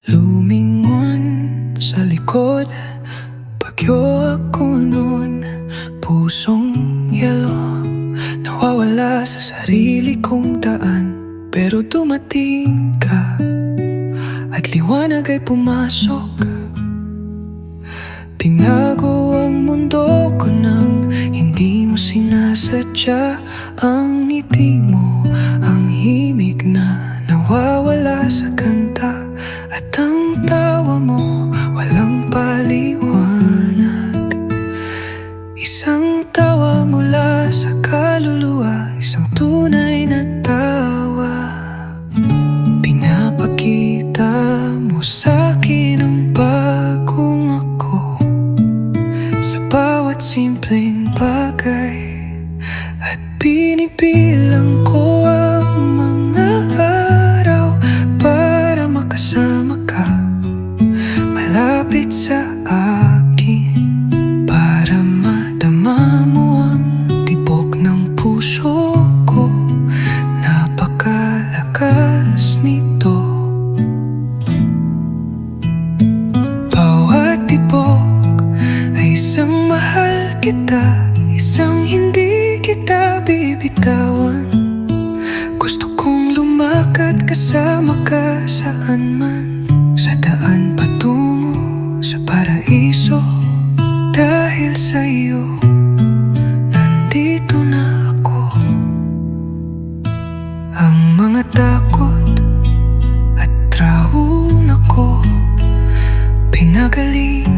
Lumingon sa likod, bagyo ako noon. Pusong yelo, nawawala sa sarili kong daan. Pero dumating ka, at liwanag ay pumasok. Binago ang mundo ko nang hindi mo sinasadya. Ang ngiti mo, ang himig na nawawala sa kanta. At ang tawa mo, walang paliwanag. Isang tawa mula sa kaluluwa, isang tunay na tawa. Pinapakita mo sa'kin ang bagong ako sa bawat simpleng bagay. At binibilang ko ang mga araw para makasama ka malapit sa akin, para madama mo ang tibok ng puso ko. Napakalakas nito. Bawat tibok ay isang mahal kita, isang hindi kita bibitawan. Gusto kong lumakad kasama ka saan man, sa daan patungo sa paraiso. Dahil sa iyo, nandito na ako. Ang mga takot at trauma ko, pinagaling